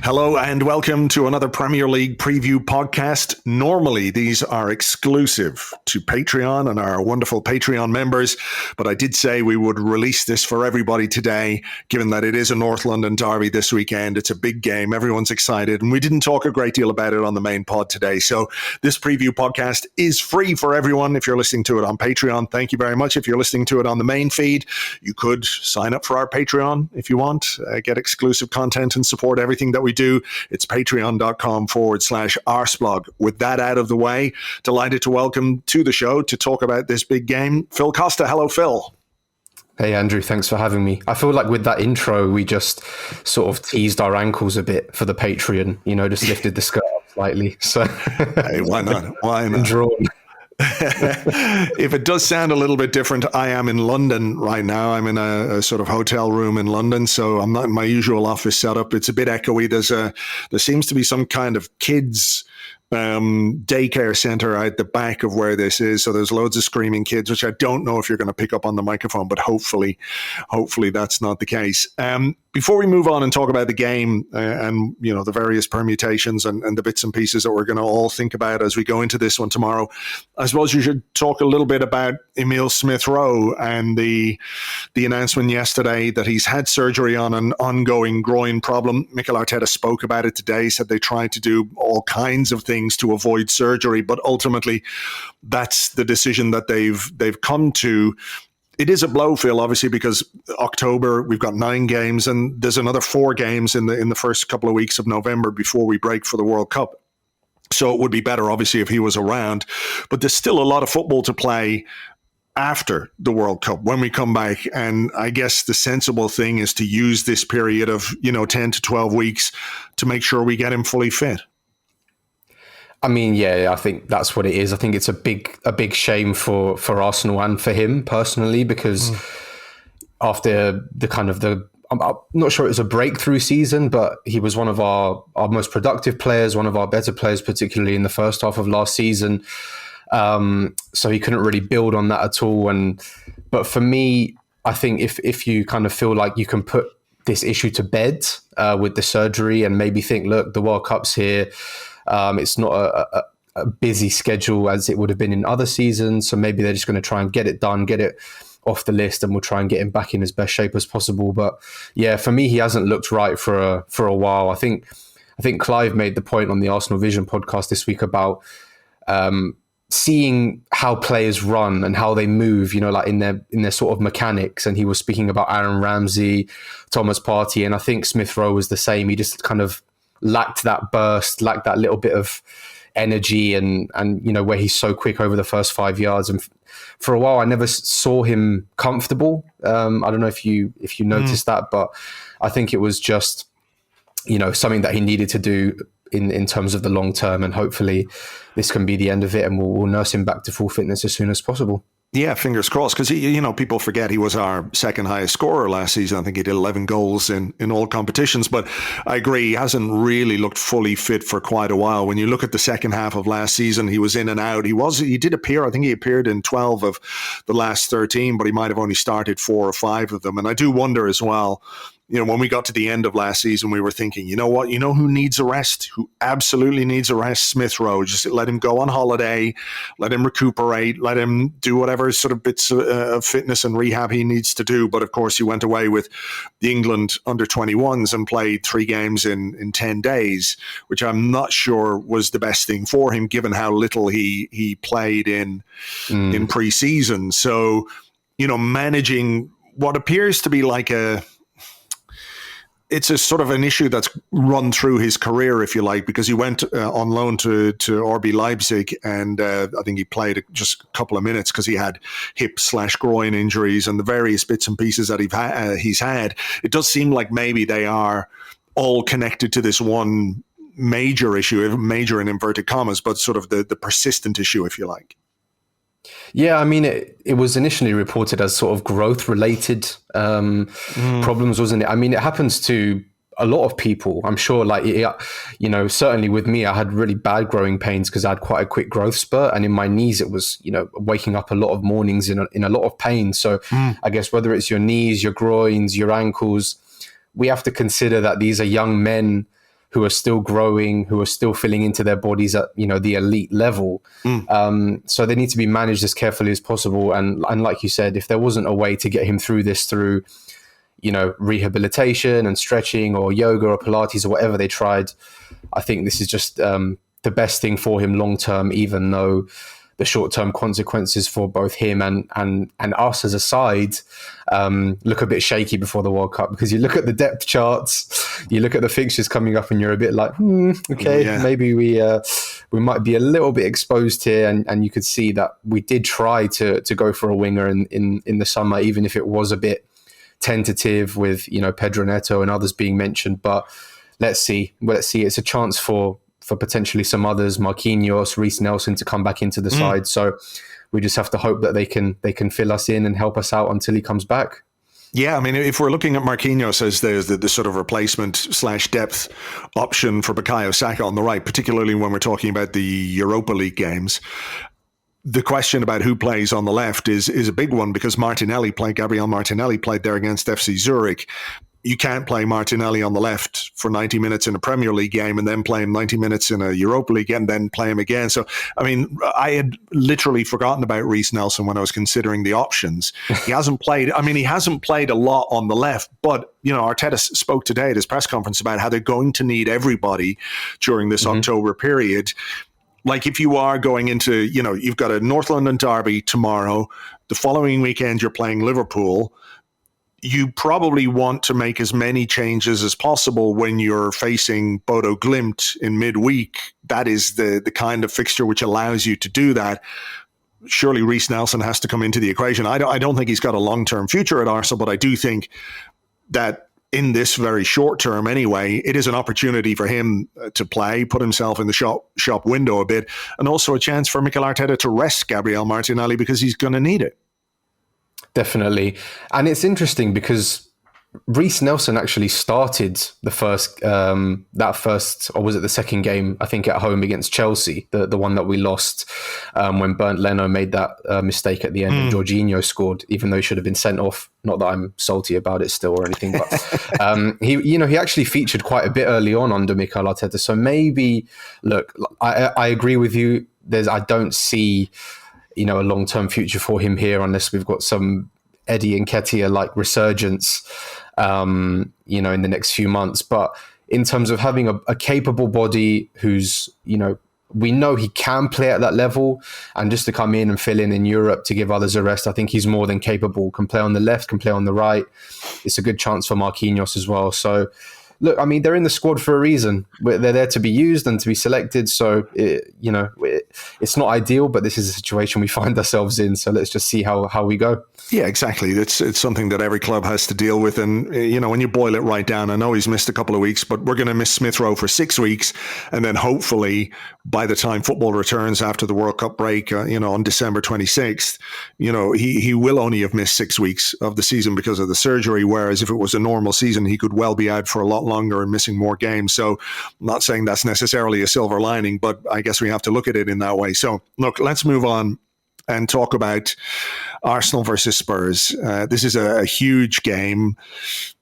Hello and welcome to another Premier League preview podcast. Normally, these are exclusive to Patreon and our wonderful Patreon members, but I did say we would release this for everybody today, given that it is a North London derby this weekend. It's a big game. Everyone's excited, and we didn't talk a great deal about it on the main pod today. So this preview podcast is free for everyone if you're listening to it on Patreon. Thank you very much. If you're listening to it on the main feed, you could sign up for our Patreon if you want, get exclusive content and support everything that we do. It's patreon.com/Arseblog. With that out of the way, delighted to welcome to the show to talk about this big game, Phil Costa. Hello, Phil. Hey, Andrew, thanks for having me. I feel like with that intro, we just sort of teased our ankles a bit for the Patreon, just lifted the skirt up slightly. So, hey, why not? Why not? Drawn. If it does sound a little bit different, I am in London right now. I'm in a sort of hotel room in London, so I'm not in my usual office setup. It's a bit echoey. There seems to be some kind of kids daycare center out the back of where this is, so there's loads of screaming kids, which I don't know if you're going to pick up on the microphone, but hopefully that's not the case. Before we move on and talk about the game and the various permutations and the bits and pieces that we're going to all think about as we go into this one tomorrow, I suppose you should talk a little bit about Emile Smith Rowe and the announcement yesterday that he's had surgery on an ongoing groin problem. Mikel Arteta spoke about it today, said they tried to do all kinds of things to avoid surgery, but ultimately that's the decision that they've come to. It is a blow, Phil, obviously, because October, we've got 9 games and there's another 4 games in the first couple of weeks of November before we break for the World Cup. So it would be better, obviously, if he was around. But there's still a lot of football to play after the World Cup when we come back. And I guess the sensible thing is to use this period of 10 to 12 weeks to make sure we get him fully fit. I mean, yeah, I think that's what it is. I think it's a big shame for Arsenal and for him personally, because after I'm not sure it was a breakthrough season, but he was one of our most productive players, one of our better players, particularly in the first half of last season. So he couldn't really build on that at all. But for me, I think if you kind of feel like you can put this issue to bed with the surgery and maybe think, look, the World Cup's here. It's not a busy schedule as it would have been in other seasons. So maybe they're just going to try and get it done, get it off the list, and we'll try and get him back in his best shape as possible. But yeah, for me, he hasn't looked right for a while. I think Clive made the point on the Arsenal Vision podcast this week about seeing how players run and how they move, like in their sort of mechanics. And he was speaking about Aaron Ramsey, Thomas Partey, and I think Smith Rowe was the same. He just kind of lacked that burst, lacked that little bit of energy and where he's so quick over the first 5 yards. And for a while, I never saw him comfortable. I don't know if you noticed that, but I think it was just, something that he needed to do in terms of the long term. And hopefully this can be the end of it and we'll nurse him back to full fitness as soon as possible. Yeah, fingers crossed, because people forget he was our second highest scorer last season. I think he did 11 goals in all competitions, but I agree, he hasn't really looked fully fit for quite a while. When you look at the second half of last season, he was in and out. He did appear, I think he appeared in 12 of the last 13, but he might have only started 4 or 5 of them. And I do wonder as well, when we got to the end of last season, we were thinking, you know what? You know who needs a rest? Who absolutely needs a rest? Smith Rowe. Just let him go on holiday, let him recuperate, let him do whatever sort of bits of fitness and rehab he needs to do. But of course, he went away with the England under-21s and played 3 games in 10 days, which I'm not sure was the best thing for him, given how little he played in pre-season. So, managing what appears to be like it's a sort of an issue that's run through his career, if you like, because he went on loan to RB Leipzig, and I think he played just a couple of minutes because he had hip/groin injuries and the various bits and pieces that he's had. It does seem like maybe they are all connected to this one major issue, major in inverted commas, but sort of the persistent issue, if you like. Yeah, I mean, it was initially reported as sort of growth-related problems, wasn't it? I mean, it happens to a lot of people. I'm sure, certainly with me, I had really bad growing pains because I had quite a quick growth spurt. And in my knees, it was, waking up a lot of mornings in a lot of pain. So I guess whether it's your knees, your groins, your ankles, we have to consider that these are young men who are still growing, who are still filling into their bodies at, the elite level. So they need to be managed as carefully as possible. And like you said, if there wasn't a way to get him through this through, rehabilitation and stretching or yoga or Pilates or whatever they tried, I think this is just the best thing for him long term, even though the short-term consequences for both him and us as a side look a bit shaky before the World Cup, because you look at the depth charts, you look at the fixtures coming up, and you're a bit like, maybe we might be a little bit exposed here. And you could see that we did try to go for a winger in the summer, even if it was a bit tentative with Pedro Neto and others being mentioned. But let's see. It's a chance for potentially some others, Marquinhos, Reece Nelson, to come back into the side. So we just have to hope that they can fill us in and help us out until he comes back. Yeah, I mean, if we're looking at Marquinhos as the sort of replacement/depth option for Bukayo Saka on the right, particularly when we're talking about the Europa League games, the question about who plays on the left is a big one, because Gabriel Martinelli played there against FC Zurich. You can't play Martinelli on the left for 90 minutes in a Premier League game and then play him 90 minutes in a Europa League and then play him again. So, I mean, I had literally forgotten about Reece Nelson when I was considering the options. He hasn't played a lot on the left, but, Arteta spoke today at his press conference about how they're going to need everybody during this October period. Like, if you are going into, you've got a North London derby tomorrow, the following weekend you're playing Liverpool, you probably want to make as many changes as possible when you're facing Bodo Glimt in midweek. That is the kind of fixture which allows you to do that. Surely Reece Nelson has to come into the equation. I don't think he's got a long-term future at Arsenal, but I do think that in this very short term anyway, it is an opportunity for him to play, put himself in the shop window a bit, and also a chance for Mikel Arteta to rest Gabriel Martinelli, because he's going to need it. Definitely. And it's interesting because Reece Nelson actually started the second game, I think, at home against Chelsea, the one that we lost when Bernd Leno made that mistake at the end and Jorginho scored, even though he should have been sent off. Not that I'm salty about it still or anything, but he actually featured quite a bit early on under Mikel Arteta. So maybe, look, I agree with you. I don't see a long-term future for him here unless we've got some Eddie Nketiah like resurgence, in the next few months. But in terms of having a capable body who's, we know he can play at that level, and just to come in and fill in Europe to give others a rest, I think he's more than capable. Can play on the left, can play on the right. It's a good chance for Marquinhos as well. So, look, I mean, they're in the squad for a reason. They're there to be used and to be selected. So, it's not ideal, but this is a situation we find ourselves in. So let's just see how we go. Yeah, exactly. It's something that every club has to deal with. And, when you boil it right down, I know he's missed a couple of weeks, but we're going to miss Smith Rowe for 6 weeks. And then hopefully by the time football returns after the World Cup break, on December 26th, he will only have missed 6 weeks of the season because of the surgery. Whereas if it was a normal season, he could well be out for a lot longer and missing more games. So I'm not saying that's necessarily a silver lining, but I guess we have to look at it in that way. So look, let's move on and talk about Arsenal versus Spurs. This is a huge game.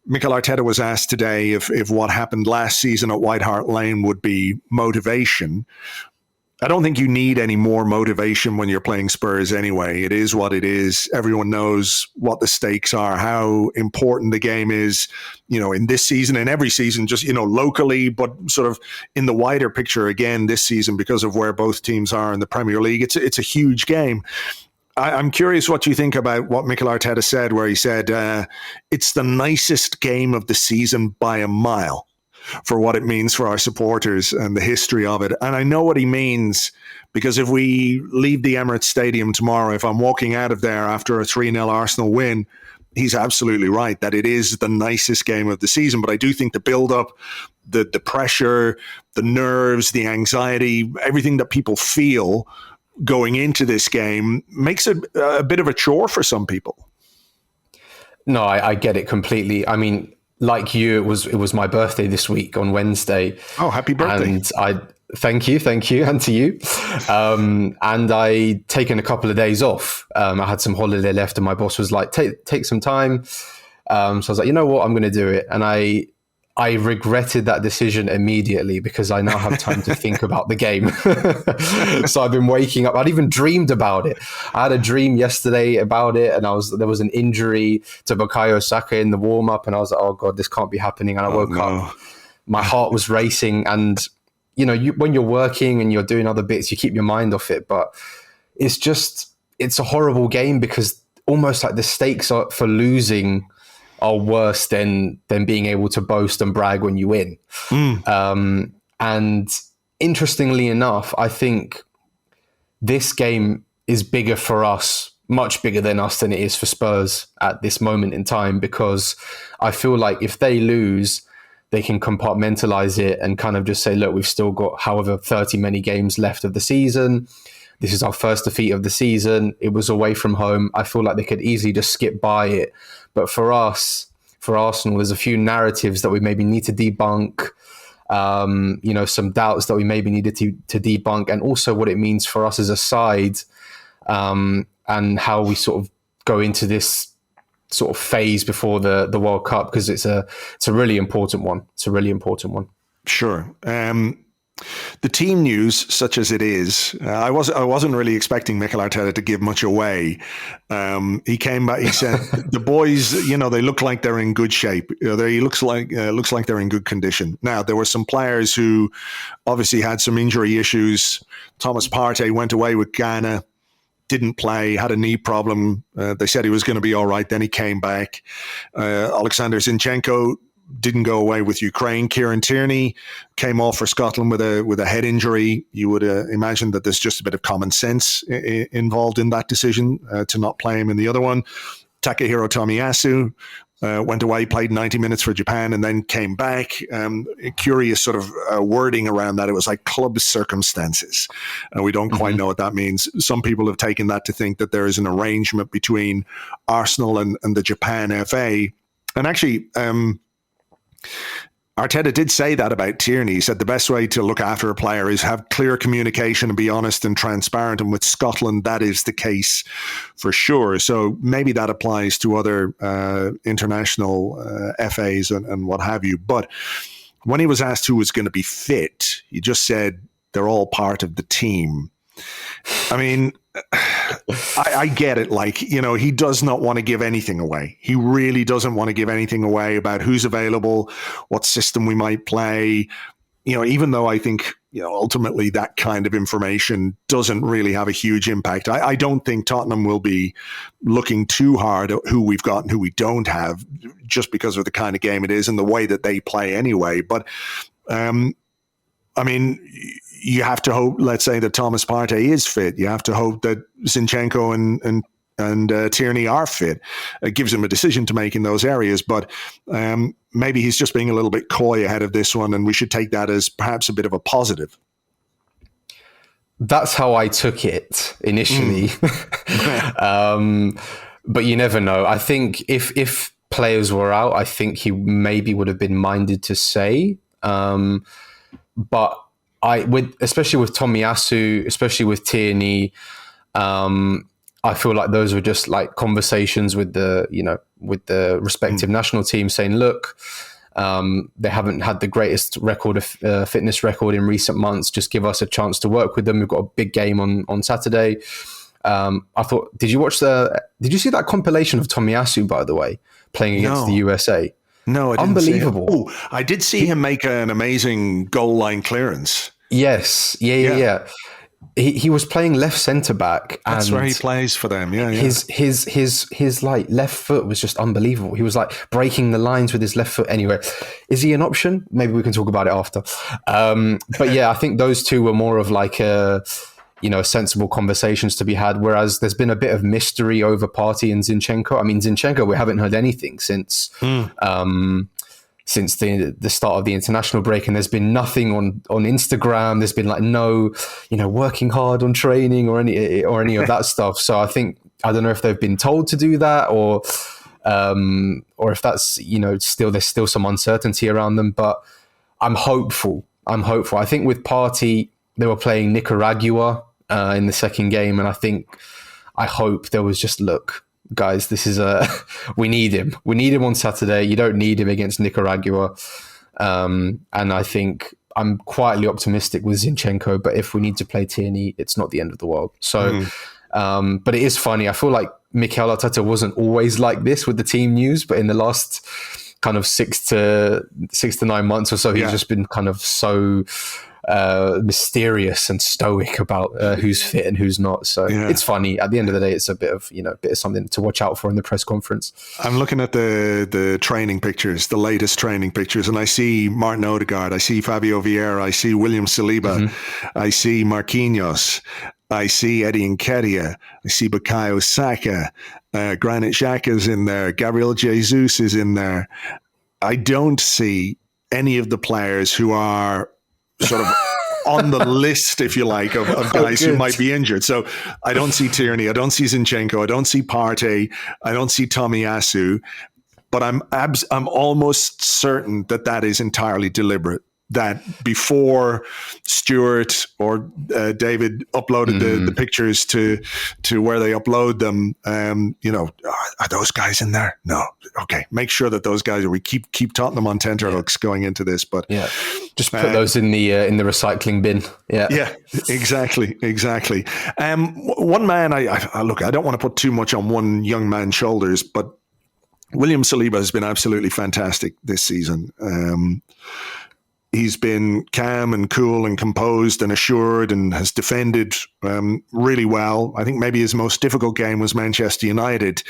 Mikel Arteta was asked today if what happened last season at White Hart Lane would be motivation. I don't think you need any more motivation when you're playing Spurs anyway. It is what it is. Everyone knows what the stakes are, how important the game is, in this season and every season, just, locally, but sort of in the wider picture again this season because of where both teams are in the Premier League. It's a huge game. I'm curious what you think about what Mikel Arteta said, where he said, it's the nicest game of the season by a mile, for what it means for our supporters and the history of it. And I know what he means, because if we leave the Emirates Stadium tomorrow, if I'm walking out of there after a 3-0 Arsenal win, he's absolutely right that it is the nicest game of the season. But I do think the build-up, the pressure, the nerves, the anxiety, everything that people feel going into this game makes it a bit of a chore for some people. No, I get it completely. I mean, like you, it was my birthday this week on Wednesday. Oh, happy birthday. And thank you, and to you. And I'd taken a couple of days off. I had some holiday left and my boss was like, take some time. So I was like, you know what, I'm going to do it. And I I regretted that decision immediately because I now have time to think about the game. So I've been waking up. I'd even dreamed about it. I had a dream yesterday about it, and there was an injury to Bukayo Saka in the warm up, and I was like, "Oh God, this can't be happening." And I woke up, my heart was racing, and when you're working and you're doing other bits, you keep your mind off it. But it's a horrible game because almost like the stakes for losing are worse than being able to boast and brag when you win. And interestingly enough, I think this game is bigger for us, much bigger than it is for Spurs at this moment in time, because I feel like if they lose, they can compartmentalize it and kind of just say, look, we've still got however 30 many games left of the season. This is our first defeat of the season. It was away from home. I feel like they could easily just skip by it. But for us, for Arsenal, there's a few narratives that we maybe need to debunk, some doubts that we maybe needed to debunk, and also what it means for us as a side, and how we sort of go into this sort of phase before the World Cup, because it's a really important one. It's a really important one. Sure. The team news, such as it is, I wasn't really expecting Mikel Arteta to give much away. He came back. He said the boys, they look like they're in good shape. He looks like they're in good condition. Now there were some players who obviously had some injury issues. Thomas Partey went away with Ghana, didn't play, had a knee problem. They said he was going to be all right. Then he came back. Alexander Zinchenko didn't go away with Ukraine. Kieran Tierney came off for Scotland with a head injury. You would imagine that there's just a bit of common sense involved in that decision to not play him in the other one. Takahiro Tomiyasu went away, played 90 minutes for Japan, and then came back. Curious sort of wording around that. It was like club circumstances. We don't quite know what that means. Some people have taken that to think that there is an arrangement between Arsenal and the Japan FA. And actually, Arteta did say that about Tierney. He said the best way to look after a player is have clear communication and be honest and transparent. And with Scotland, that is the case for sure. So maybe that applies to other international FAs and what have you. But when he was asked who was going to be fit, he just said they're all part of the team. I mean, I get it. Like, he does not want to give anything away. He really doesn't want to give anything away about who's available, what system we might play. Even though I think, ultimately that kind of information doesn't really have a huge impact. I don't think Tottenham will be looking too hard at who we've got and who we don't have, just because of the kind of game it is and the way that they play anyway. But, I mean, you have to hope, let's say, that Thomas Partey is fit. You have to hope that Zinchenko and Tierney are fit. It gives him a decision to make in those areas. But maybe he's just being a little bit coy ahead of this one, and we should take that as perhaps a bit of a positive. That's how I took it initially. But you never know. I think if players were out, I think he maybe would have been minded to say. But especially with Tomiyasu, especially with Tierney, I feel like those were just like conversations with the respective national teams saying, look, they haven't had the greatest fitness record in recent months. Just give us a chance to work with them. We've got a big game on Saturday. I thought, did you see that compilation of Tomiyasu, by the way, playing against the USA? No, I didn't. Unbelievable. Oh, I did see him make an amazing goal line clearance. Yes. Yeah. He was playing left centre back. That's where he plays for them. Yeah. His like left foot was just unbelievable. He was like breaking the lines with his left foot. Anyway, is he an option? Maybe we can talk about it after. But yeah, I think those two were more of like sensible conversations to be had. Whereas there's been a bit of mystery over Partey and Zinchenko. I mean, Zinchenko, we haven't heard anything since the start of the international break, and there's been nothing on Instagram. There's been like no, working hard on training or any of that stuff. So I don't know if they've been told to do that or if that's there's still some uncertainty around them. But I'm hopeful. I think with Partey, they were playing Nicaragua in the second game, and I hope there was just, look, guys, this is we need him. We need him on Saturday. You don't need him against Nicaragua. And I think I'm quietly optimistic with Zinchenko, but if we need to play Tierney, it's not the end of the world. So, but it is funny. I feel like Mikel Arteta wasn't always like this with the team news, but in the last kind of 6 to 9 months or so, he's just been kind of so mysterious and stoic about who's fit and who's not. So it's funny. At the end of the day, it's a bit of something to watch out for in the press conference. I'm looking at the training pictures, the latest training pictures, and I see Martin Odegaard, I see Fabio Vieira, I see William Saliba, I see Marquinhos, I see Eddie Nketiah, I see Bukayo Saka, Granit Xhaka's in there, Gabriel Jesus is in there. I don't see any of the players who are sort of on the list, if you like, of guys who might be injured. So I don't see Tierney, I don't see Zinchenko, I don't see Partey, I don't see Tomiyasu, but I'm almost certain that is entirely deliberate. That before Stuart or David uploaded the pictures to where they upload them, are those guys in there? No. Okay, make sure that those guys. We keep Tottenham on tenterhooks going into this, but just put those in the recycling bin. Yeah, exactly. One man, I look. I don't want to put too much on one young man's shoulders, but William Saliba has been absolutely fantastic this season. He's been calm and cool and composed and assured and has defended really well. I think maybe his most difficult game was Manchester United.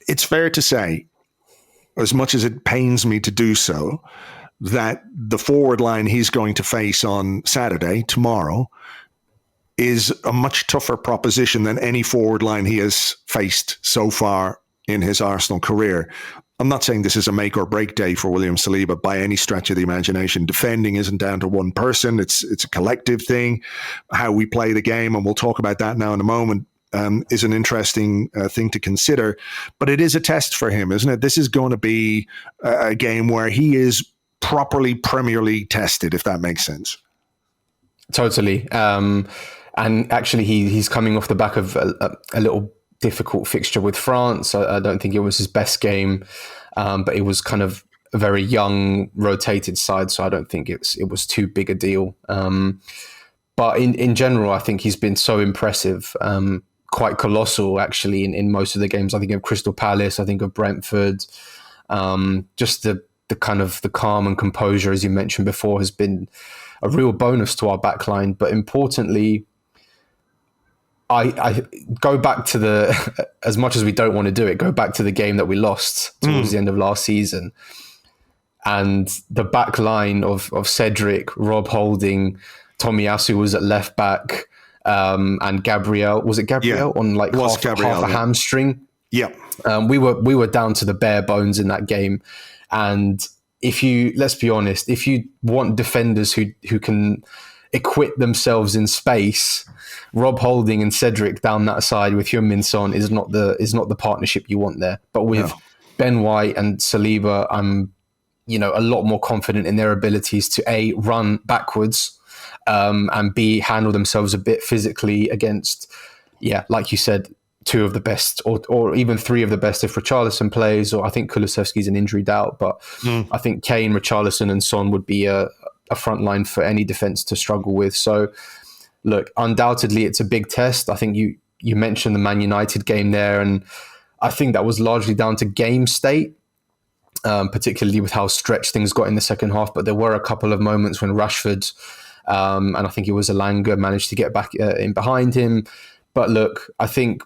It's fair to say, as much as it pains me to do so, that the forward line he's going to face on Saturday, tomorrow, is a much tougher proposition than any forward line he has faced so far in his Arsenal career. I'm not saying this is a make or break day for William Saliba by any stretch of the imagination. Defending isn't down to one person. It's a collective thing. How we play the game, and we'll talk about that now in a moment, is an interesting thing to consider. But it is a test for him, isn't it? This is going to be a game where he is properly Premier League tested, if that makes sense. Totally. And actually, he's coming off the back of a little difficult fixture with France. I don't think it was his best game, but it was kind of a very young, rotated side, so I don't think it was too big a deal. But in general, I think he's been so impressive, quite colossal actually in most of the games. I think of Crystal Palace, I think of Brentford. Just the kind of the calm and composure, as you mentioned before, has been a real bonus to our backline. But importantly, I go back to as much as we don't want to do it, go back to the game that we lost towards the end of last season. And the back line of Cedric, Rob Holding, Tomiyasu was at left back, and Gabriel, was it Gabriel on like half a hamstring? Yeah. We were down to the bare bones in that game. And let's be honest, if you want defenders who can equip themselves in space, Rob Holding and Cedric down that side with Heung-min Son is not the partnership you want there. But with Ben White and Saliba, I'm a lot more confident in their abilities to A, run backwards, and B, handle themselves a bit physically against, like you said, two of the best, or even three of the best if Richarlison plays, or I think Kulusevski's an injury doubt, but I think Kane, Richarlison and Son would be a front line for any defence to struggle with. So look, undoubtedly it's a big test. I think you mentioned the Man United game there, and I think that was largely down to game state, particularly with how stretched things got in the second half. But there were a couple of moments when Rashford, and I think it was Elanga, managed to get back in behind him. But look, I think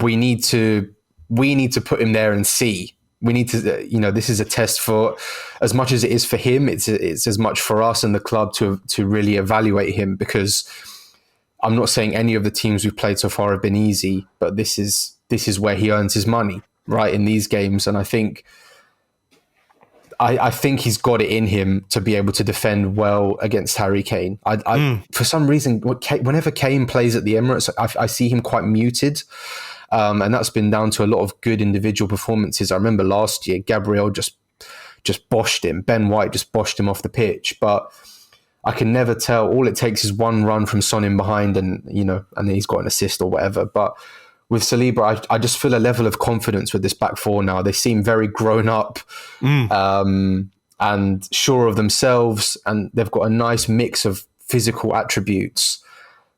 we need to put him there and see. We need to, this is a test for, as much as it is for him, it's as much for us and the club to really evaluate him, because I'm not saying any of the teams we've played so far have been easy, but this is where he earns his money, right, in these games. And I think he's got it in him to be able to defend well against Harry Kane. For some reason, whenever Kane plays at the Emirates, I see him quite muted. And that's been down to a lot of good individual performances. I remember last year, Gabriel just boshed him. Ben White just boshed him off the pitch. But I can never tell. All it takes is one run from Son in behind and then he's got an assist or whatever. But with Saliba, I just feel a level of confidence with this back four now. They seem very grown up. and sure of themselves, and they've got a nice mix of physical attributes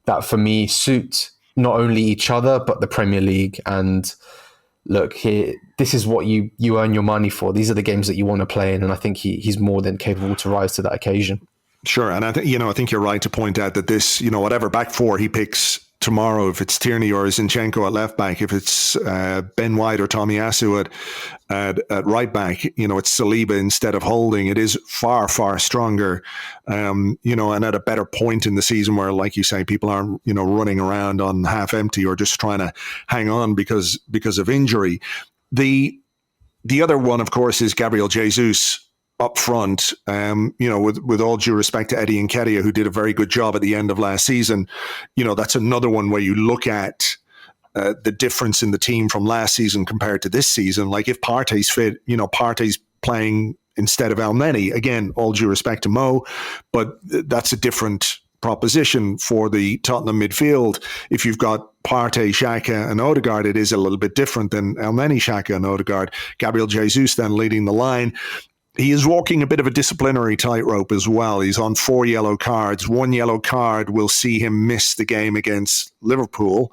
that for me suit not only each other but the Premier League. And look, here, this is what you earn your money for. These are the games that you want to play in, and I think he's more than capable to rise to that occasion. Sure, and I think you're right to point out that this, whatever back four he picks tomorrow, if it's Tierney or Zinchenko at left back, if it's Ben White or Tomiyasu at right back, it's Saliba instead of Holding. It is far, far stronger, and at a better point in the season where, like you say, people aren't, running around on half empty or just trying to hang on because of injury. The other one, of course, is Gabriel Jesus up front, with all due respect to Eddie Nketiah, who did a very good job at the end of last season. That's another one where you look at the difference in the team from last season compared to this season. Like if Partey's fit, Partey's playing instead of Elneny. Again, all due respect to Mo, but that's a different proposition for the Tottenham midfield. If you've got Partey, Xhaka and Odegaard, it is a little bit different than Elneny, Xhaka and Odegaard. Gabriel Jesus then leading the line. He is walking a bit of a disciplinary tightrope as well. He's on 4 yellow cards. 1 yellow card will see him miss the game against Liverpool.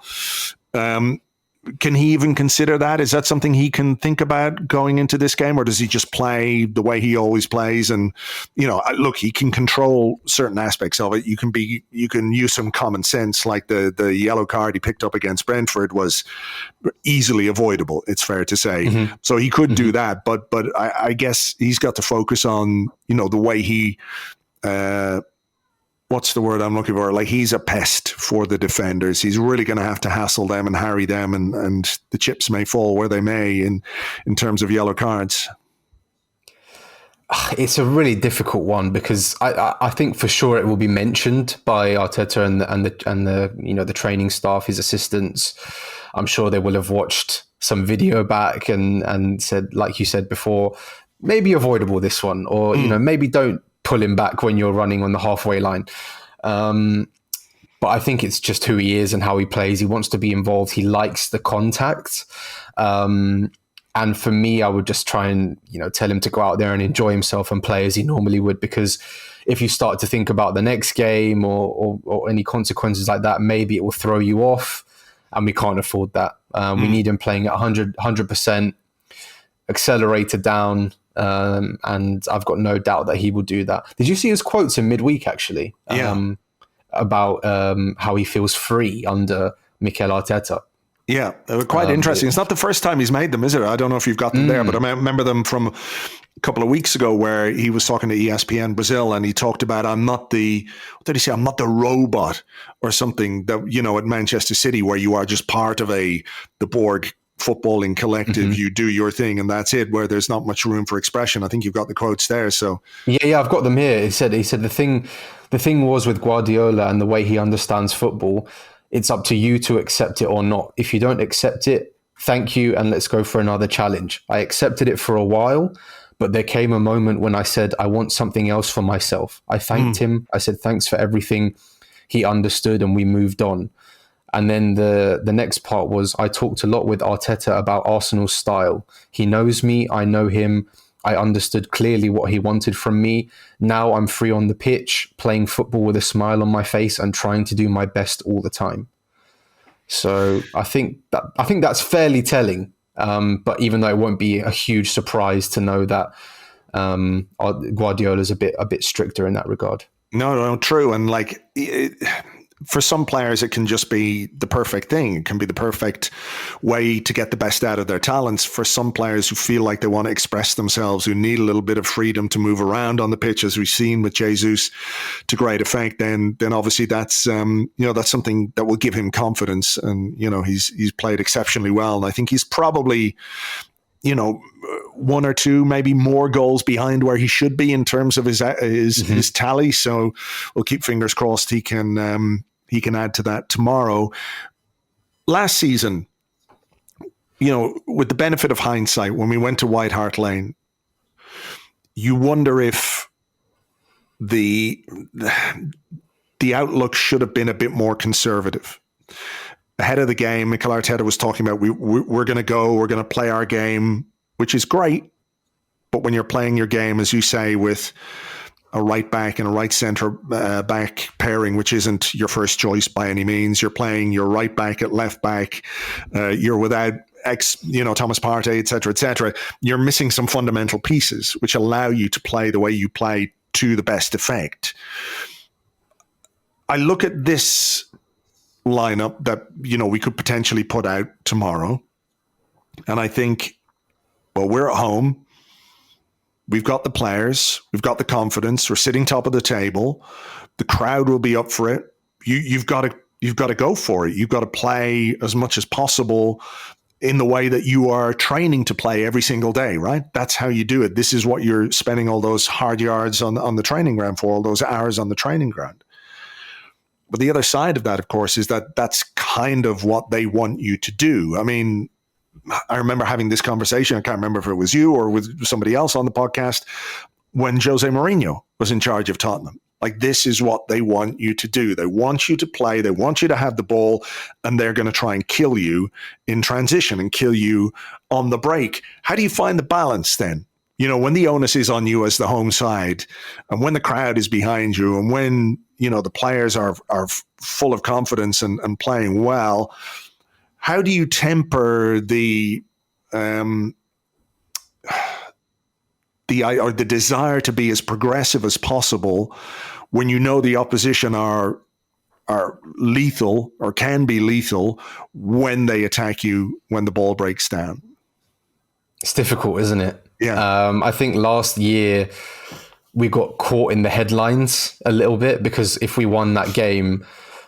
Can he even consider that? Is that something he can think about going into this game, or does he just play the way he always plays? And look, he can control certain aspects of it. You can use some common sense, like the yellow card he picked up against Brentford was easily avoidable. It's fair to say, so he could do that. But I guess he's got to focus on the way he. What's the word I'm looking for? Like, he's a pest for the defenders. He's really going to have to hassle them and harry them, and the chips may fall where they may in terms of yellow cards. It's a really difficult one because I think for sure it will be mentioned by Arteta and the training staff, his assistants. I'm sure they will have watched some video back and said, like you said before, maybe avoidable this one, or maybe don't pull him back when you're running on the halfway line. But I think it's just who he is and how he plays. He wants to be involved. He likes the contact. And for me, I would just try and, tell him to go out there and enjoy himself and play as he normally would. Because if you start to think about the next game or any consequences like that, maybe it will throw you off. And we can't afford that. We need him playing at 100%, accelerated down. And I've got no doubt that he will do that. Did you see his quotes in midweek, actually? About how he feels free under Mikel Arteta? Yeah, they were quite interesting. It's not the first time he's made them, is it? I don't know if you've got them there, but I remember them from a couple of weeks ago where he was talking to ESPN Brazil and he talked about, I'm not the robot or something that, at Manchester City where you are just part of the Borg footballing collective. You do your thing and that's it, where there's not much room for expression. I think you've got the quotes there. So yeah, I've got them here. He said the thing was with Guardiola and the way he understands football, it's up to you to accept it or not. If you don't accept it, thank you, and let's go for another challenge. I accepted it for a while, but there came a moment when I said, I want something else for myself. I thanked him. I said, thanks for everything. He understood and we moved on. And then the next part was, I talked a lot with Arteta about Arsenal's style. He knows me. I know him. I understood clearly what he wanted from me. Now I'm free on the pitch, playing football with a smile on my face and trying to do my best all the time. So I think that's fairly telling. But even though it won't be a huge surprise to know that Guardiola's a bit stricter in that regard. No, true. And for some players, it can just be the perfect thing. It can be the perfect way to get the best out of their talents. For some players who feel like they want to express themselves, who need a little bit of freedom to move around on the pitch, as we've seen with Jesus to great effect, then obviously that's that's something that will give him confidence. And he's played exceptionally well, and I think he's probably one or two, maybe more goals behind where he should be in terms of his tally. So we'll keep fingers crossed he can add to that tomorrow. Last season, with the benefit of hindsight, when we went to White Hart Lane, you wonder if the outlook should have been a bit more conservative. Ahead of the game, Mikel Arteta was talking about we're going to play our game, which is great, But when you're playing your game, as you say, with a right back and a right centre back pairing, which isn't your first choice by any means, you're playing your right back at left back, you're without Thomas Partey, etc., you're missing some fundamental pieces which allow you to play the way you play to the best effect. I look at this lineup that, we could potentially put out tomorrow, and I think, well, we're at home. We've got the players. We've got the confidence. We're sitting top of the table. The crowd will be up for it. You've got to go for it. You've got to play as much as possible in the way that you are training to play every single day, right? That's how you do it. This is what you're spending all those hard yards on the training ground for, all those hours on the training ground. But the other side of that, of course, is that that's kind of what they want you to do. I mean, I remember having this conversation, I can't remember if it was you or with somebody else on the podcast, when Jose Mourinho was in charge of Tottenham. Like, this is what they want you to do. They want you to play, they want you to have the ball, and they're going to try and kill you in transition and kill you on the break. How do you find the balance then? When the onus is on you as the home side, and when the crowd is behind you, and when, the players are full of confidence and playing well, how do you temper the desire to be as progressive as possible when the opposition are lethal or can be lethal when they attack you when the ball breaks down? It's difficult, isn't it? Yeah. I think last year we got caught in the headlines a little bit, because if we won that game,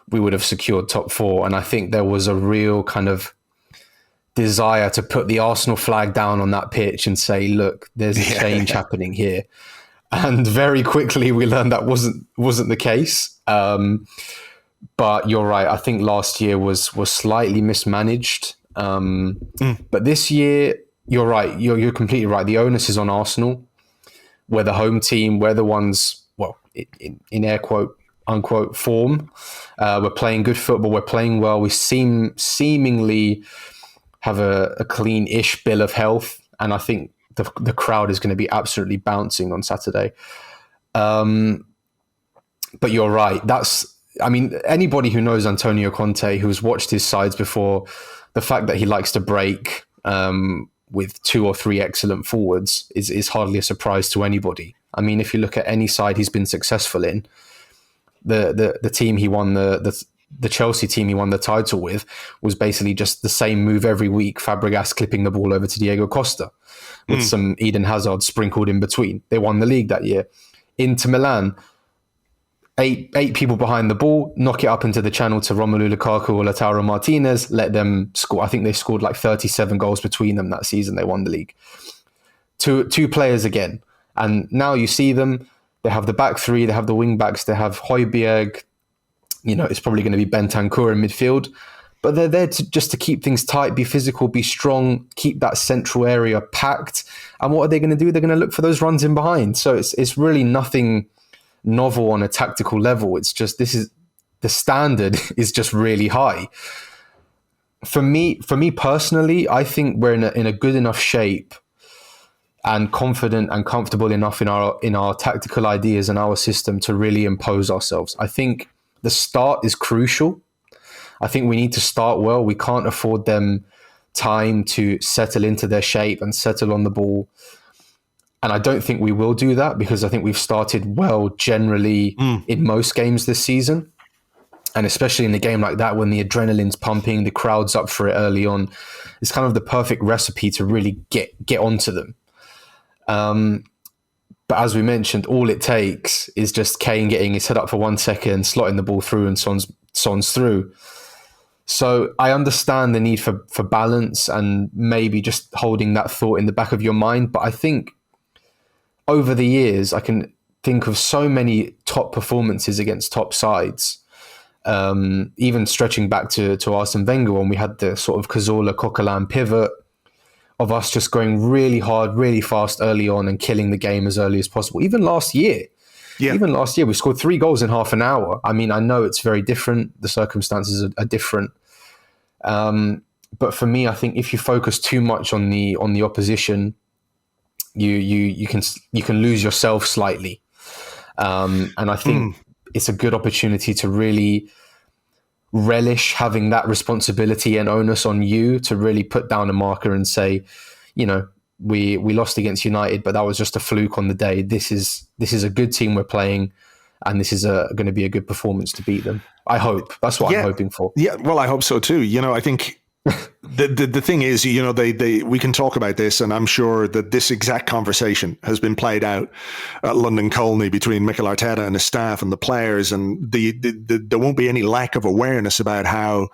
we would have secured top four. And I think there was a real kind of desire to put the Arsenal flag down on that pitch and say, look, there's a change happening here. And very quickly we learned that wasn't the case. But you're right. I think last year was slightly mismanaged. But this year, you're right. You're completely right. The onus is on Arsenal. We're the home team. We're the ones, well, in air quote, unquote form. We're playing good football. We're playing well. We seemingly have a clean-ish bill of health, and I think the crowd is going to be absolutely bouncing on Saturday. But you're right. Anybody who knows Antonio Conte, who's watched his sides before, the fact that he likes to break with 2 or 3 excellent forwards is hardly a surprise to anybody. I mean, if you look at any side he's been successful in, the team he won the Chelsea team he won the title with was basically just the same move every week. Fabregas clipping the ball over to Diego Costa with some Eden Hazard sprinkled in between. They won the league that year. Inter Milan, eight people behind the ball, knock it up into the channel to Romelu Lukaku or Lautaro Martinez, let them score. I think they scored like 37 goals between them that season. They won the league. Two players again. And now you see them, they have the back three, they have the wing backs, they have Højbjerg, it's probably going to be Bentancur in midfield, but they're there just to keep things tight, be physical, be strong, keep that central area packed. And what are they going to do? They're going to look for those runs in behind. So it's really nothing novel on a tactical level. It's just, the standard is just really high. For me personally, I think we're in a good enough shape and confident and comfortable enough in our tactical ideas and our system to really impose ourselves. I think the start is crucial. I think we need to start well. We can't afford them time to settle into their shape and settle on the ball. And I don't think we will do that, because I think we've started well generally in most games this season. And especially in a game like that, when the adrenaline's pumping, the crowd's up for it early on, it's kind of the perfect recipe to really get onto them. But as we mentioned, all it takes is just Kane getting his head up for 1 second, slotting the ball through, and Son's through. So I understand the need for balance and maybe just holding that thought in the back of your mind. But I think over the years, I can think of so many top performances against top sides, even stretching back to Arsene Wenger when we had the sort of Cazorla, Coquelin pivot, of us just going really hard, really fast early on and killing the game as early as possible. Even last year, we scored 3 goals in half an hour. I mean, I know it's very different. The circumstances are different. But for me, I think if you focus too much on the opposition, you can lose yourself slightly. And I think it's a good opportunity to really relish having that responsibility and onus on you to really put down a marker and say, we lost against United, but that was just a fluke on the day. This is a good team we're playing, and this is going to be a good performance to beat them. I hope. That's what I'm hoping for. Yeah, well, I hope so too. I think the thing is, we can talk about this, and I'm sure that this exact conversation has been played out at London Colney between Mikel Arteta and his staff and the players, and there won't be any lack of awareness about how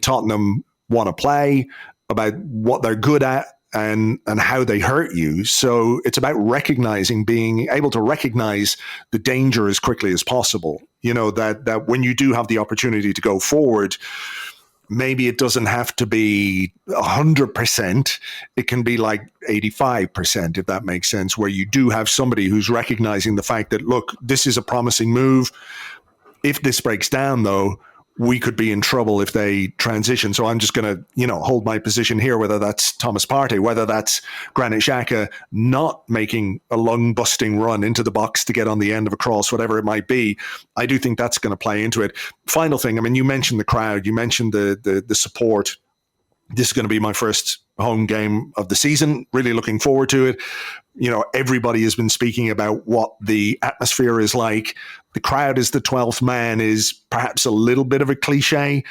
Tottenham want to play, about what they're good at, and how they hurt you. So it's about being able to recognize the danger as quickly as possible. That when you do have the opportunity to go forward, maybe it doesn't have to be 100%. It can be like 85%, if that makes sense, where you do have somebody who's recognizing the fact that, look, this is a promising move. If this breaks down, though, we could be in trouble if they transition. So I'm just going to, hold my position here, whether that's Thomas Partey, whether that's Granit Xhaka not making a lung-busting run into the box to get on the end of a cross, whatever it might be. I do think that's going to play into it. Final thing, you mentioned the crowd, you mentioned the support. This is going to be my first home game of the season. Really looking forward to it. Everybody has been speaking about what the atmosphere is like. The crowd is the 12th man is perhaps a little bit of a cliche,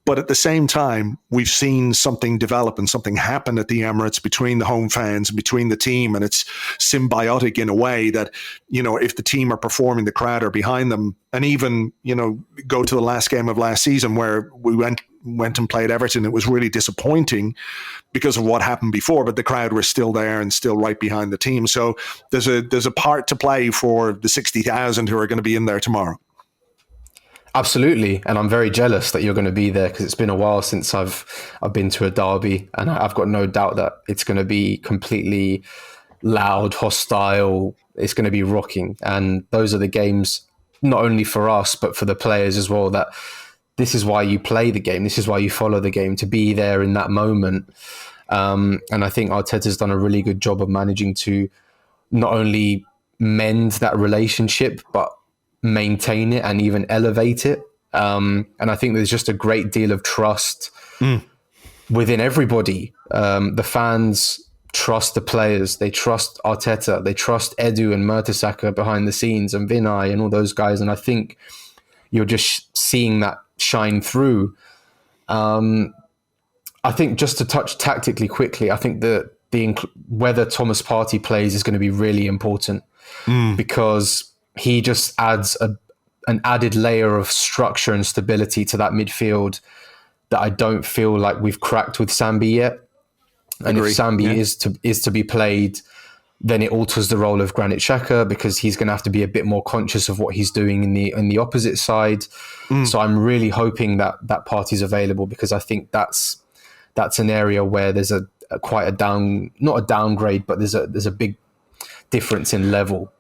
but at the same time, we've seen something develop and something happen at the Emirates between the home fans and between the team, and it's symbiotic in a way that, if the team are performing, the crowd are behind them. And even, go to the last game of last season where we went and played Everton. It was really disappointing because of what happened before, but the crowd were still there and still right behind the team. So there's a part to play for the 60,000 who are going to be in there tomorrow. Absolutely, and I'm very jealous that you're going to be there because it's been a while since I've been to a derby, and I've got no doubt that it's going to be completely loud, hostile. It's going to be rocking, and those are the games not only for us but for the players as well. That this is why you play the game. This is why you follow the game, to be there in that moment. And I think Arteta's done a really good job of managing to not only mend that relationship, but maintain it and even elevate it. And I think there's just a great deal of trust within everybody. The fans trust the players. They trust Arteta. They trust Edu and Mertesacker behind the scenes, and Vinay and all those guys. And I think you're just seeing that shine through. I think just to touch tactically quickly, I think that whether Thomas Partey plays is going to be really important because he just adds an added layer of structure and stability to that midfield that I don't feel like we've cracked with Sambi yet. And if Sambi is to be played, then it alters the role of Granit Xhaka because he's going to have to be a bit more conscious of what he's doing in the opposite side. So I'm really hoping that Partey's available because I think that's an area where there's not a downgrade, but there's a big difference in level.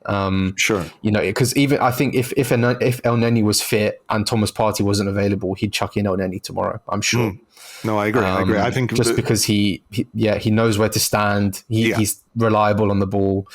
Sure. Because even I think if El Neni was fit and Thomas Partey wasn't available, he'd chuck in El Neni tomorrow, I'm sure. No, I agree. I think just because he knows where to stand. He's reliable on the ball.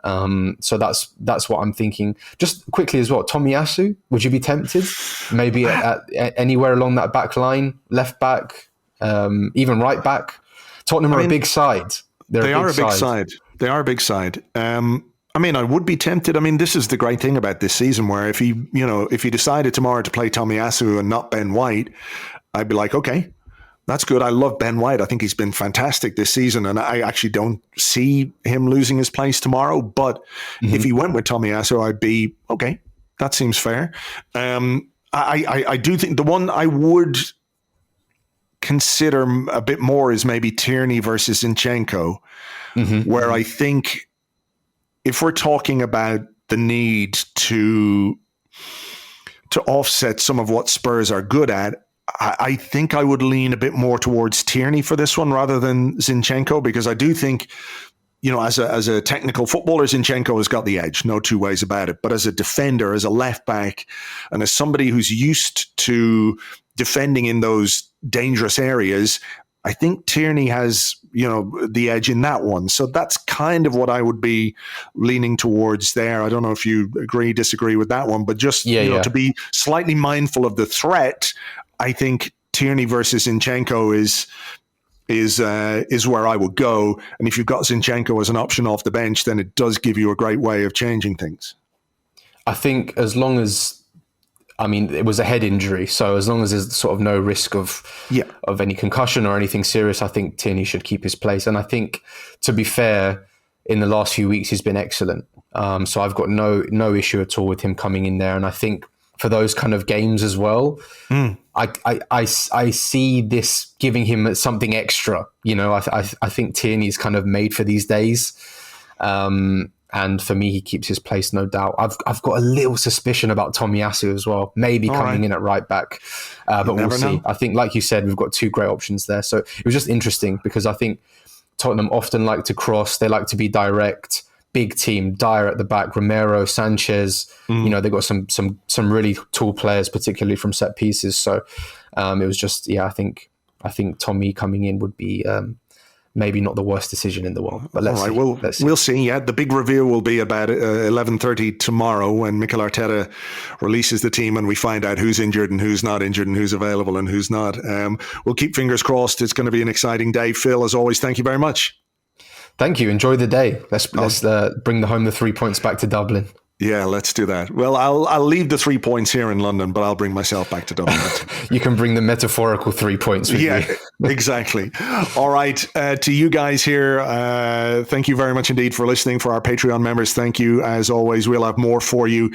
So that's what I'm thinking. Just quickly as well, Tomiyasu, would you be tempted? Maybe at anywhere along that back line, left back, even right back. Tottenham are a big side. They are a big side. They are a big side. I would be tempted. This is the great thing about this season, where if he decided tomorrow to play Tomiyasu and not Ben White, I'd be like, okay, that's good. I love Ben White. I think he's been fantastic this season, and I actually don't see him losing his place tomorrow. But if he went with Tomiyasu, I'd be, okay, that seems fair. I do think the one I would consider a bit more is maybe Tierney versus Zinchenko, where I think if we're talking about the need to offset some of what Spurs are good at, I think I would lean a bit more towards Tierney for this one rather than Zinchenko, because I do think, as a technical footballer, Zinchenko has got the edge, no two ways about it. But as a defender, as a left back, and as somebody who's used to defending in those dangerous areas, I think Tierney has, the edge in that one. So that's kind of what I would be leaning towards there. I don't know if you agree, disagree with that one, but just to be slightly mindful of the threat. I think Tierney versus Zinchenko is where I would go. And if you've got Zinchenko as an option off the bench, then it does give you a great way of changing things. I think as long as, it was a head injury, so as long as there's sort of no risk of any concussion or anything serious, I think Tierney should keep his place. And I think, to be fair, in the last few weeks he's been excellent. So I've got no issue at all with him coming in there. And I think for those kind of games as well, I see this giving him something extra. I think Tierney's kind of made for these days. And for me, he keeps his place, no doubt. I've got a little suspicion about Tomiyasu as well, maybe coming in at right back, but we'll see. I think, like you said, we've got two great options there. So it was just interesting because I think Tottenham often like to cross. They like to be direct. Big team, Dyer at the back, Romero, Sanchez. They've got some really tall players, particularly from set pieces. So it was just, I think Tommy coming in would be maybe not the worst decision in the world. But let's see. We'll see. Yeah, the big reveal will be about 11:30 tomorrow when Mikel Arteta releases the team and we find out who's injured and who's not injured and who's available and who's not. We'll keep fingers crossed. It's going to be an exciting day. Phil, as always, thank you very much. Thank you. Enjoy the day. Let's bring home the 3 points back to Dublin. Yeah, let's do that. Well, I'll leave the 3 points here in London, but I'll bring myself back to Dublin. You can bring the metaphorical 3 points with you. Exactly. All right. To you guys here, thank you very much indeed for listening. For our Patreon members, thank you. As always, we'll have more for you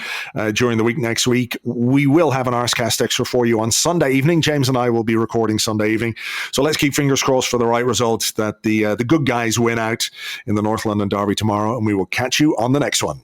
during the week next week. We will have an Arsecast extra for you on Sunday evening. James and I will be recording Sunday evening. So let's keep fingers crossed for the right results, that the good guys win out in the North London derby tomorrow, and we will catch you on the next one.